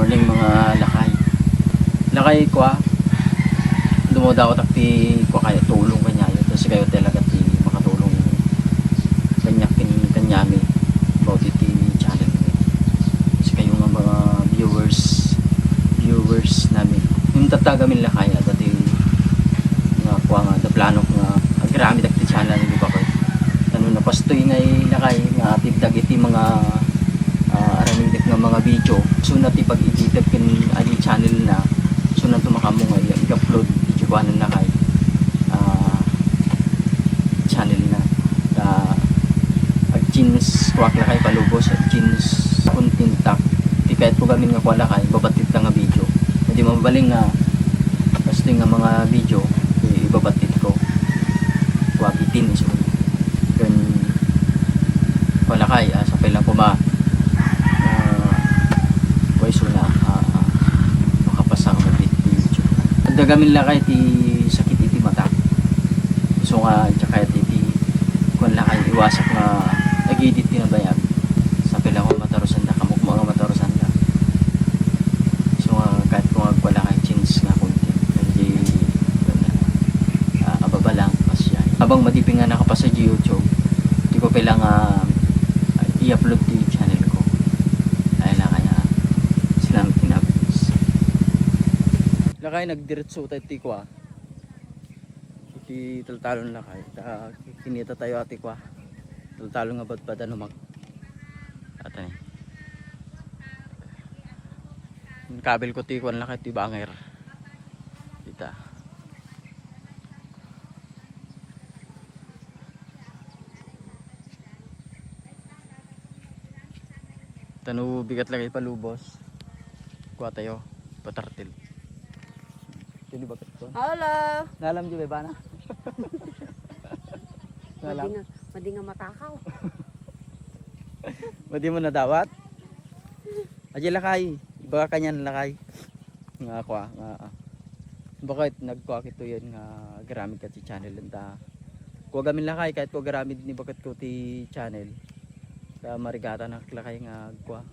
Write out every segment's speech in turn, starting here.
morning mga lakay. Lakay ko dumoda ko takti ko kaya tulong kanya yun. Kasi kayo talaga ti makatulong kanyami about iti channel ko. Kasi kayo nga mga viewers namin. Yung tatagamin lakay dati nga kuha nga da plano nga agrami takti channel ni ba ko. Ano na pastoy nga lakay nga atid iti mga araming nga mga video. So nati pag-edit kin ali channel na so na tumakamo nga i-upload video ko na kay channel na ag jeans kwak la kay palubos at jeans content di kahit po gamin nga kwala kay babatit nga video hindi mabaling nga basta nga mga video ibabatit ko kwabitin so gan kwala kay sa pala ko ma so na makapasa ko ng video. Dagamin lang kay ti sakit iti mata. So nga tsaka iti kun lang kay iwasak na nag-edit tinabayag. Sa pila ko matarusan na kamuk mga matarusan na. So nga kahit kung wala kay chance nga content hindi ababa lang pasya. Habang madiping nga nakapasa sa YouTube, di ko pila nga i-upload ti channel ko. Ay lang kaya silang tinapos. Lakay nagdiretso tayo ti kwa. Iti taltalon lakay. Kinita tayo ati kwa. Taltalon nga ba't ano mag. Atay. Yung kabel ko ti kwan lakay ti banger. Kita. Tanu bigat lagi palubos. Kuha tayo patartil. Hindi bakit ko? Hello. Nalam di ba na? Madi nga matakaw. Madi mo na dawat? Aji lakay. Iba kanyan lakay. Nga ako nga. Bakit nagkuha kito yan nga garamid ka ti channel nta. Kuha gamin lakay kahit kuha garamid ni bakit ko ti channel. Sa marigata na lakay nga kuha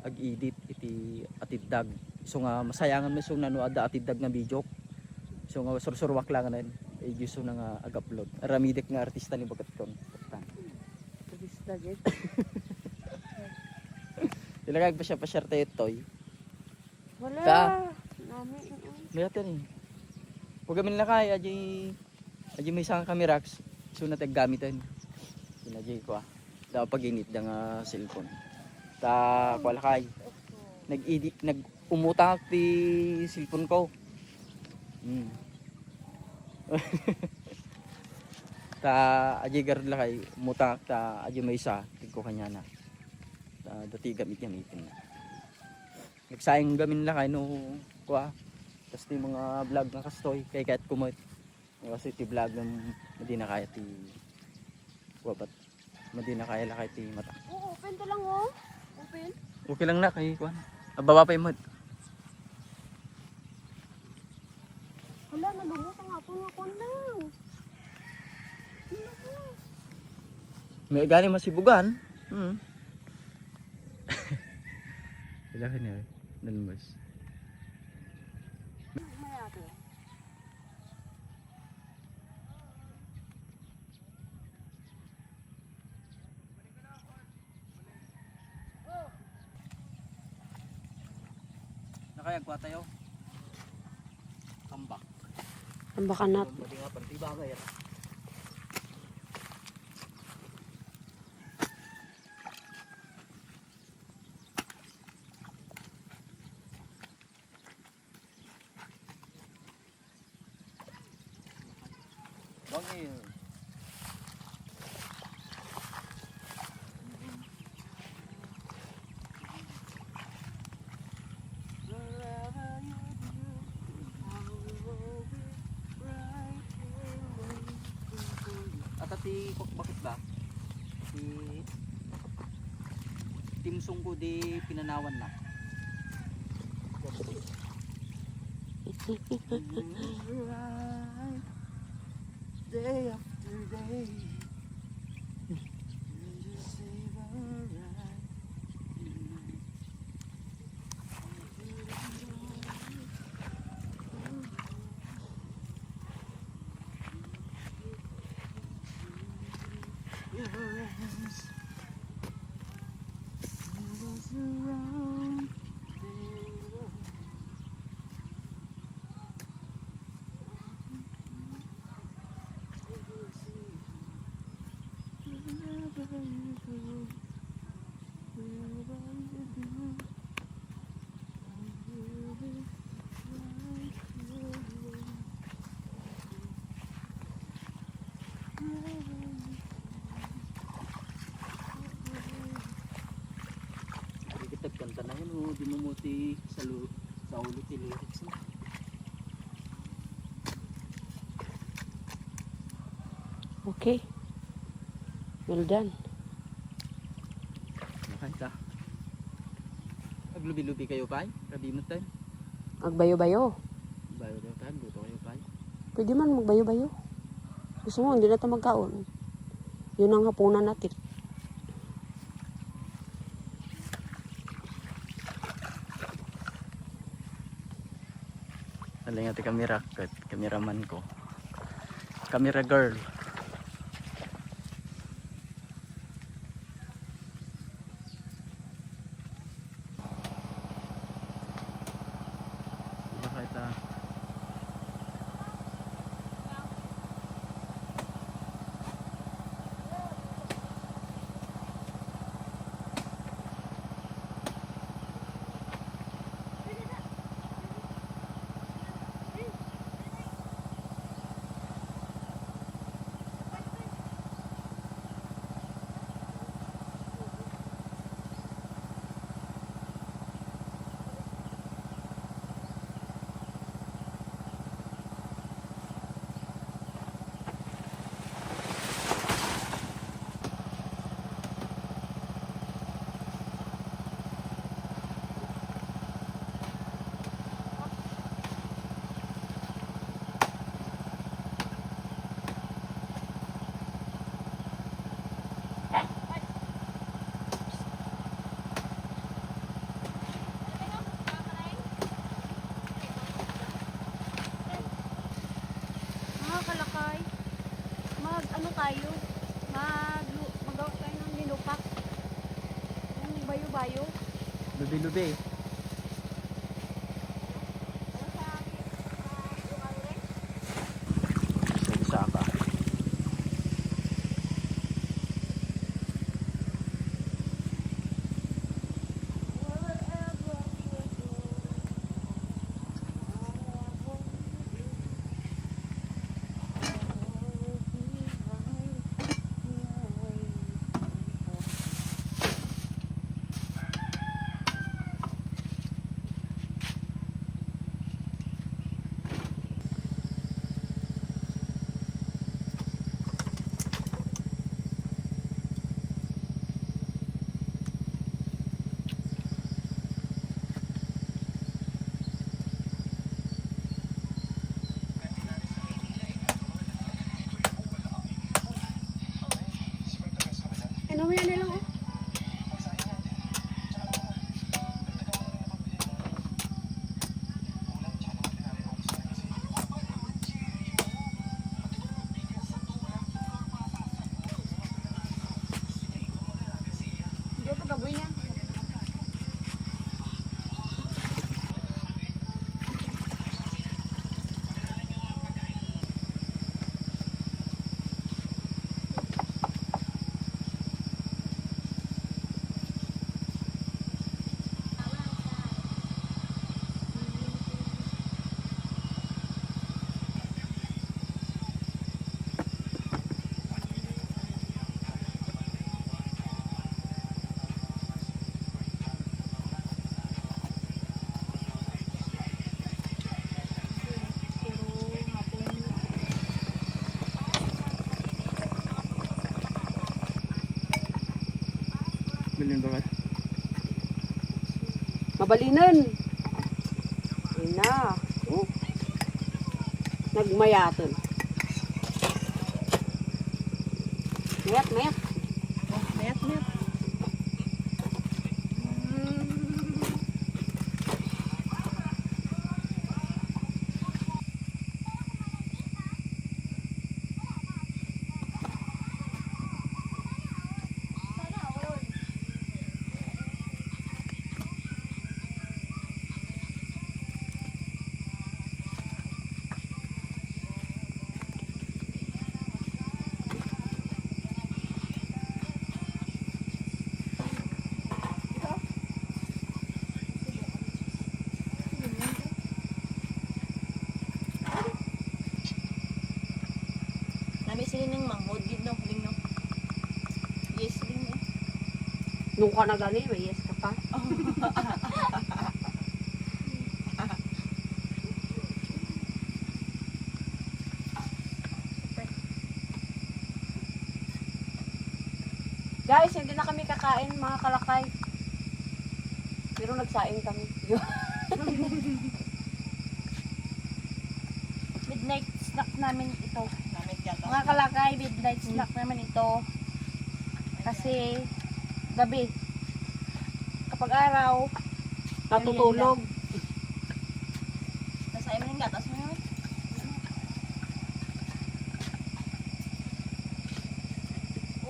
ag-edit iti atiddag. So nga masayangan mo so nano ada atiddag nga video. So nga sursurwak lang na i-gusto na nga ag-upload. Aramidek nga artista ni bagat kon. Artista gid. Ilagay pa siya pa share tayo toy. Wala. Ka? Nami. Mayatan ni. Huwag gamin lang kaya aji may isang kamerax. So na gamitan. Sinajay ko da pag-init da nga cellphone. Ta wala kay. Nag-edit umutang ti cellphone ko. Ta aji gard la kay umutang ta aji may isa tigko kanya na. Ta dati gamitin na. Nagsayang gamin la kay no kuha. Tas ti mga vlog nga kastoy kay kahit kumot. Kasi ti vlog ng hindi na kaya ti wabat. Hindi na kaya la kay ti mata. Oo, open to lang oh. Open. Okay lang na kay kuan. Ababa pa imod. Wala, nalumot ang ato nga kon lang. May galing masibugan. Ilahin niya. Nalmas. May ato. Nakayagwa tayo. Kambak. Ang baka nat. Madi nga panti bagay. Bangil. Atati bakit ba? Si Timsong ko di pinanawan na. Day after day. Kanta na yun, oh, di mamuti sa ulo ti lyrics na. Okay. Well done. Nakanta. Aglubi-lubi kayo pa? Rabi mo tayo. Magbayo-bayo. Bayo daw tayo, buto kayo pa. Pwede man magbayo-bayo. Gusto mo, hindi na ito magkaon. Yun ang hapunan natin. Aling ati kamera, kameraman ko. Camera girl. Bakit ah? Kalakay. Ano tayo? Magawa tayo ng nilupak. Yung bayo-bayo. Lubi-lubi. Saka. Ano mo yan nila oh? Hindi ito gaboy niya. Bilin ba ka? Mabalinan. Ayun na. Oh. Nagmayaton. Mayat, mayat. Oh, mayat. Lami sila ng manghod, gid no, ling no. Yes, ling eh. Nung ka na gani, may yes ka pa. Guys, hindi na kami kakain mga kalakay. Pero nagsaing kami. Midnight snack namin ito. Namit yata. Mga kalakay, midnight snack namin ito. Kasi gabi. Kapag araw, Natutulog. nasa iyo ng gatas mo yun.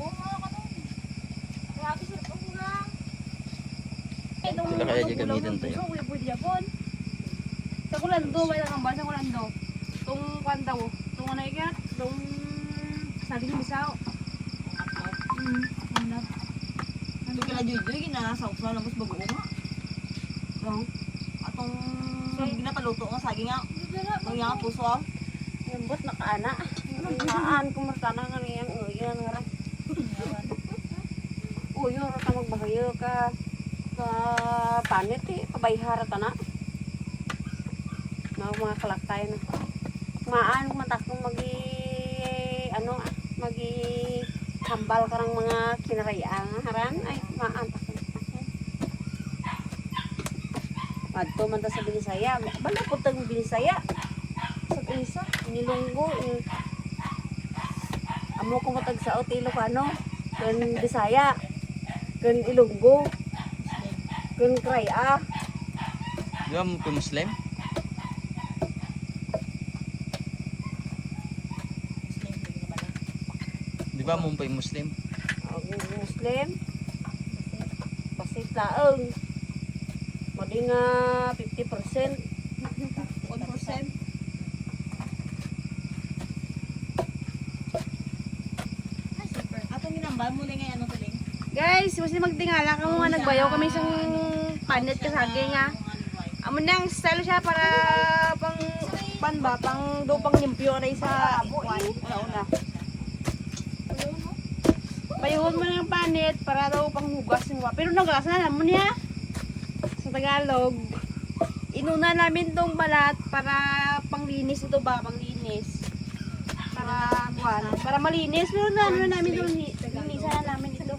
Oo, mga kanon. Grabe sila po nga. Sila kaya dyan gamitan tayo. Pwede yapon. Sa kulando, may nakamba sa kulando. Tung kwandaw. Tung ano ikat. Tung saging bisaw. Unap. Ito kila Joy-Joy, ginasawsaw lang mas bago nga. Wrong. Atong ginapaluto nga saging nga. Ang nga puso ah. Lambot na kaana. Naan ko martana nga niyan. Yan nga rin. Uyo, rata magbahayo ka. Ka panit eh. Pabayhara ta na. Mga kalakay na. Maan kumantas kung magi hambal karang mga kinarayaan haran ay maan ta. Adto man ta sa Binisaya. Bala po tang Binisaya. Sa isa, nilunggo. Amo ko matag sa Ilocano. Kan Bisaya. Kan Ilunggo. Kan Kraya. Di ba mo po Muslim? Di ba mo po Muslim? Ang Muslim. Basit laeng. Madi nga 50%. 1%. Atong ginambal muli nga ano tuling. Guys, mas magtingala ka mo nga nagbayaw kami isang panit ka saging nga. Amo nang style siya para pang panba, pang do pang limpyo na sa una. Bayuhon mo na yung panit para daw pang hugas mo. Pero naglas na naman niya. Sa Tagalog, inuna namin tong balat para panglinis ito ba, panglinis. Para malinis. Pero ano namin doon, linisan na namin ito.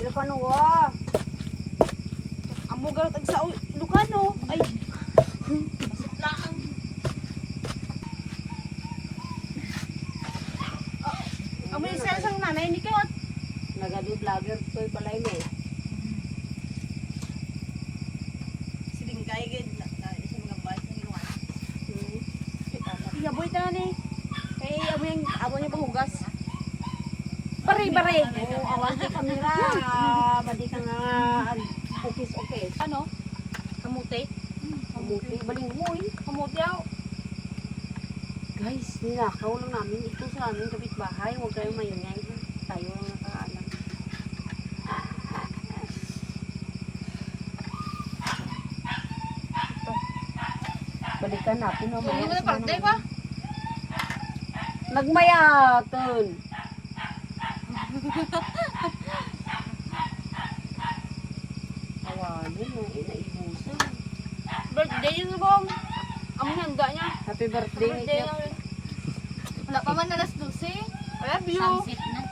Ilocano wa. Amo garot ag sa Ilocano. Ay, amo yung sang nanay ni Kayot. Nagadi vlogger toy palay me. Silingkay gid na isa mga bal sa ginuan. Iyaboy ta ni. Kay amo yung panghugas. Pare-pare. Oh, awan kay kamera. Badi ka nga okay. Ano? Kamuti. Kamuti baling moy. Kamuti aw. Guys, nilakaw lang namin ito sa aming kapitbahay. Huwag kayong maingay. Tayo ang nakaalam. Balikan natin. No? Hindi mo na parte ko. Nagmayaton. Awanin mo. Inaibusan. Birthday yun bang? Amo handa niya. Happy birthday. Birthday Nikki. na. Wala pa man alas 12. I love you. Sunset na.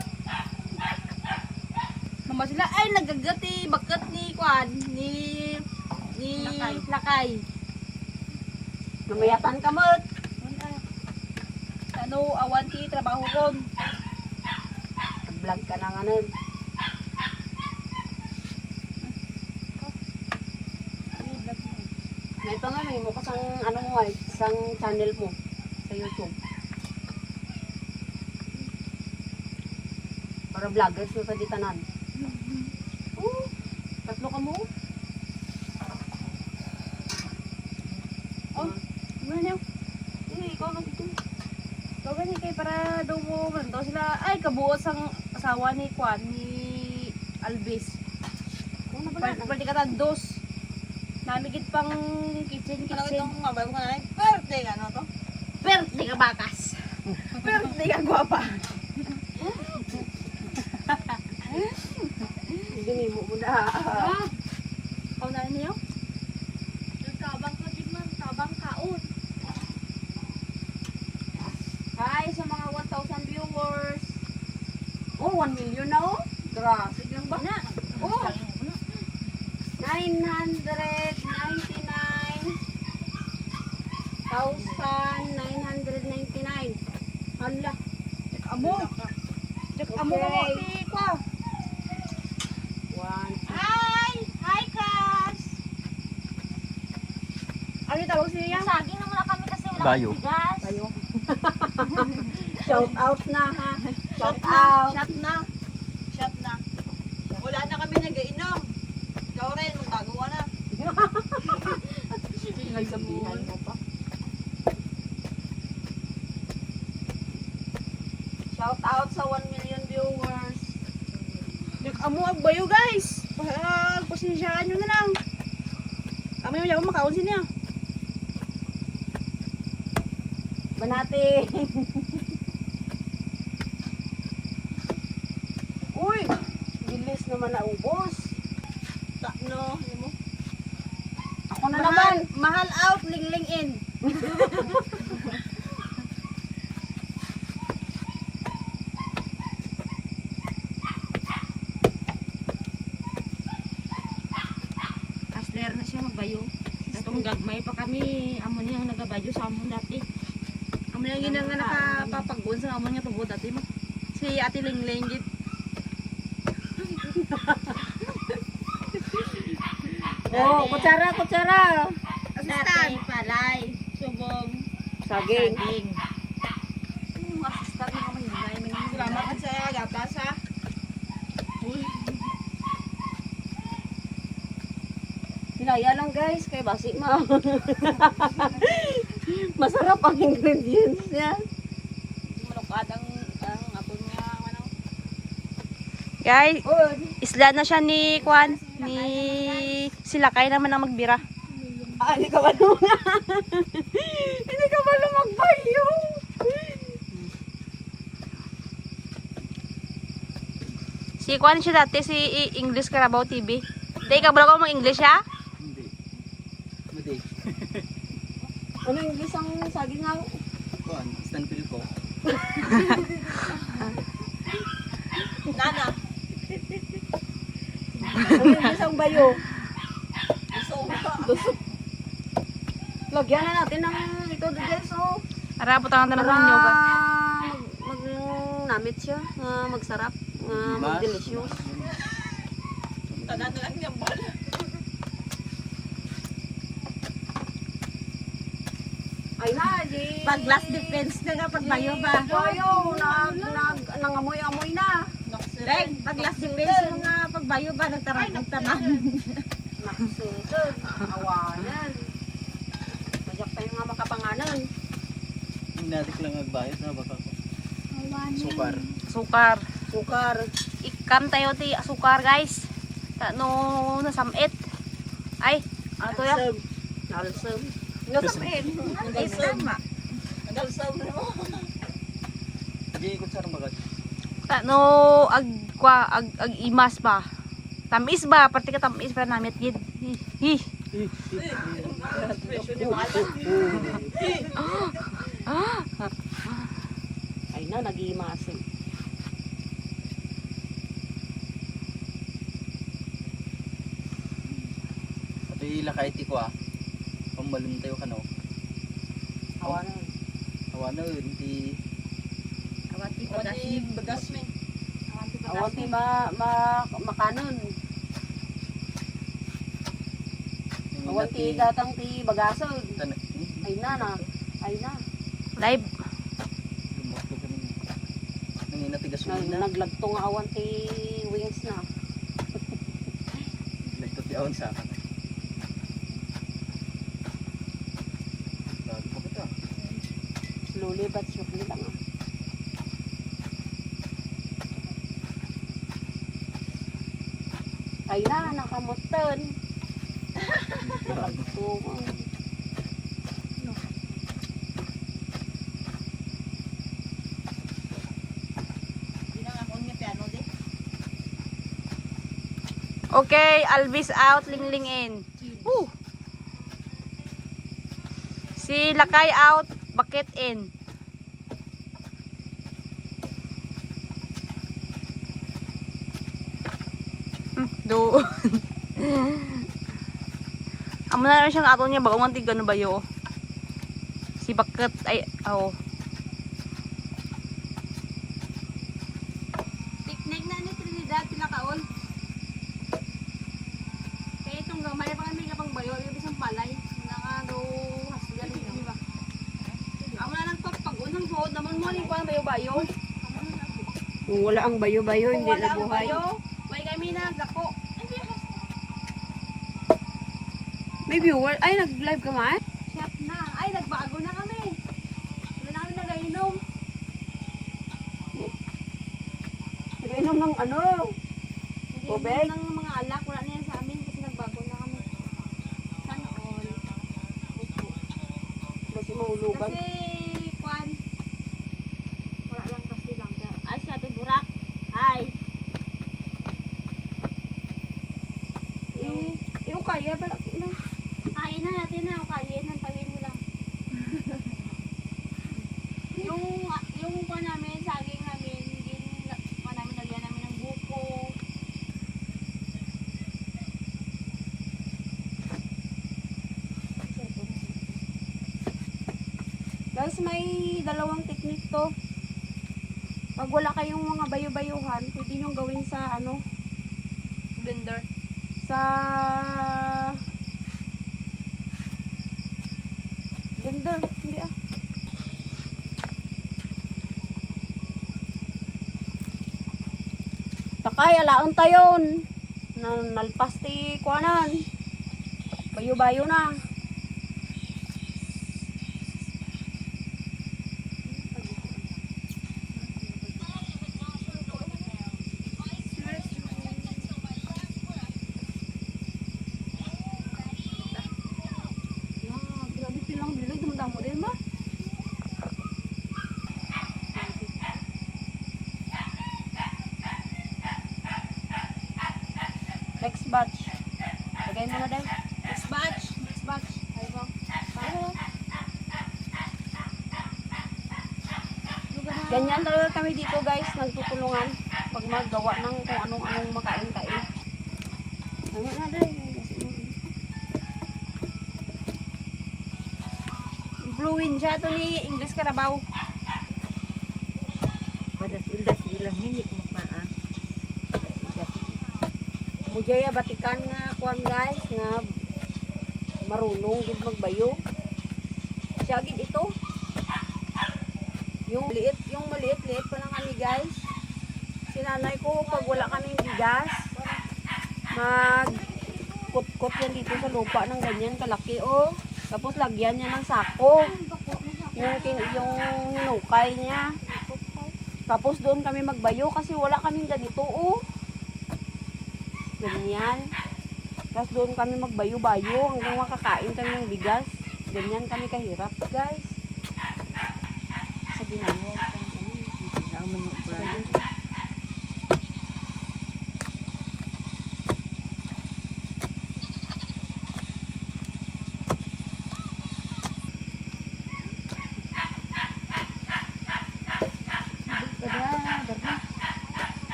Mama sila ay nagagati bakat ni Kwan ni Lakay. Namayatan ka mo. Ano awan ti trabaho ko. Vlog ka na nga nun. May pa nga may mo kasang ano mo ay isang channel mo sa YouTube. Para vloggers mo sa ditanan. Tatlo ka mo. Oh, ano niyo? Ikaw na dito. So gani kay para daw mo daw sila ay kabuo sang asawa ni Kwan ni Alvis. Ano ba na? Pwede ka dos. Namigit pang kitchen. Ano itong mabay ko na birthday ano to? Birthday ka bakas. Pero hindi ka gwapa. Ginimo mo na. Kau na niyo? Tabang ka din man, tabang kaon. Hi sa mga 1,000 viewers. Oh, 1 million na oh. Grabe lang ba? Na. Oh, 999,999. Hala. Amo. Amo Okay. mo ko. One. Hi! Hi, Kas! Ano yung tawag siya? Saging na muna kami kasi wala Bayo. kaming bigas. Tayo. Shout out na ha. Shout out. Shot na. Shot na. Wala na kami nag-iinom. Ikaw rin, magtagawa na. Nagsabihan mo pa. Shout out sa 1 million viewers. Amo agbayo, guys. Pasisyaan nyo na lang. Kami yung makaon siya. Banati. Uy, bilis naman naubos. No, ano mo? Ako na naman. Mahal out, lingling in. Asler na siya magbayo. Itong gagmay pa kami, amo niya ang nagabayo sa amon dati. Amo yung ginang nga nakapagbuon sa amo niya tubod dati mo. Si Ate Lingling gid. Oh, kutsara, kutsara. Assistant. palay, subong, Saging. saging. Assistant mo kami. Salamat ka sa gatas ha. Hinaya lang guys, kay basi ma. Masarap ang ingredients niya. Malukad ang apon nga. Ano? Guys, Oh, isla na siya ni Kwan. Ni sila kay naman ang magbira. hindi ka ba naman? Hindi ka ba magbayo? Si Kwan siya dati si English Carabao TV. Dahil ka ba ko mo English ha? Hindi. Hindi. Ano English ang saging nga? Kuan, stanpil ko. Nana. Ano English ang bayo? Gusto. Lagyan na natin ng ito guys oh. Ara putang na Para lang nyo ba? namit siya, magsarap, mag-delicious. Tanan na lang niyang bal. Ay na, di. Pag last defense na nga pagbayo ba? Bayo, nangamoy-amoy na. Dahil pag last defense mo nga pagbayo ba nagtarakot taman. Nakusutod, awanan. Mayak tayo nga makapanganan. Hindi natin lang magbayad na baka ko. Sukar. Sukar. Sukar. Ikam tayo ti sukar guys. No nasamit. Ay, ato ya. Nalsam. Nasamit. Ang dalsam mo. Hindi ikot sa bagat. No ag imas ba. Tamis ba? Parte ka tamis para namit gid. Hi. Ay na, nag-iimasin. At ilakay ti ko Pambalon tayo kano. Awanan. Awa na hindi. Awati Pati bagas mo. Awati makanon. Awati datang ti bagason. Ay na. Live. Lumakto ka nung. Nanginatigas mo na. Naglagto nga awan ti wings na. Nagtot yaon sa akin. Bago pa kita. Slowly but surely lang ah. Ay na, nakamutan. Nagto. Okay, Alvis out, Lingling in. Woo! Si Lakay out, Bakit in. Doon. Amo na rin siyang ato niya, bagong antig ano ba yun? Si Bakit, ay, oh. Picnic na ni Trinidad, pila kaon. Kaya itong gamay pa kami kapang bayo, yung isang palay. Nakano, hasyan di ba? Amo na lang to, pag unang buod naman mo, yung parang bayo-bayo. Kung wala ang bayo-bayo, Kung hindi wala na ang buhay. bayo, may kami na, dako. May viewer. Ay, nag-live ka man? Shop na. Ay, nagbago na kami. Wala na kami nagainom. Nag-inom ng ano? Hindi Tubig? ng mga alak, wala na yan sa amin kasi nagbago na kami. Sana all. Kasi mahulugan. Kasi, kwan, wala lang kasi lang. Ay, si Ate Burak. Ay. Yung kaya ba? Kain na natin na. Kain na. Tawin mo lang. yung kwan namin, saging namin, kwan namin, lagyan namin ng buko. Guys, may dalawang technique to. Pag wala kayong mga bayo-bayuhan, pwede nyo gawin sa ano, Blender. sa blender. Hindi ah. Takay, alaon tayon. Nalpas ti kuanan. Bayo-bayo na. Grabe silang bilog, dumdamo din ba? Next batch. Lagay mo na din. Next batch. Next batch. Ay ba? Paano? Ganyan talaga kami dito guys, nagtutulungan pag maggawa ng kung anong makain-kain. Ano na din. Bluin siya to ni English Carabao. Padas-ildas bilang hindi ko mapaan. Mujaya batikan nga kuan guys nga marunong gid magbayo. Siya gid ito. Yung maliit pa lang kami guys. Sinanay ko pag wala kaming bigas, mag kot yan dito sa lupa ng ganyan kalaki oh. Tapos lagyan niya ng sako. Yung hinukay niya. Tapos doon kami magbayo kasi wala kaming ganito oh. Ganyan. Tapos doon kami magbayo-bayo hanggang makakain kami ng bigas. Ganyan kami kahirap, guys. Sabi na mo.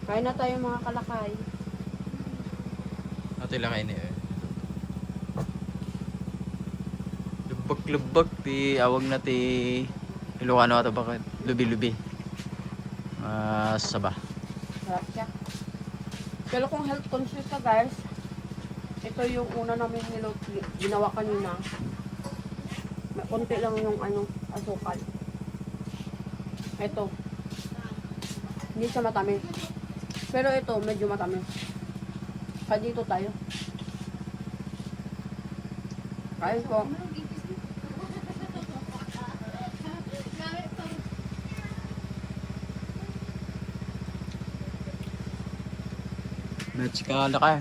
Kain na tayo mga kalakay. Ito lang kayo niya. Lubak-lubak ti awag na ti Ilocano ato bakit lubi-lubi. Saba. Sarap siya. Pero kung health conscious ka guys, ito yung una namin ginawa kanina. May konti lang yung asukal. Ito. Hindi siya matamis. Pero ito, medyo matamis. Kaya dito tayo. Kain ko. Match ka lakay.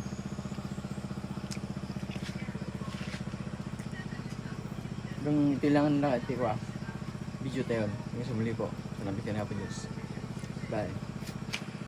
Hanggang tilangan na ito ko video tayo. Hanggang sa muli po. Salamat ka na po Diyos. Bye.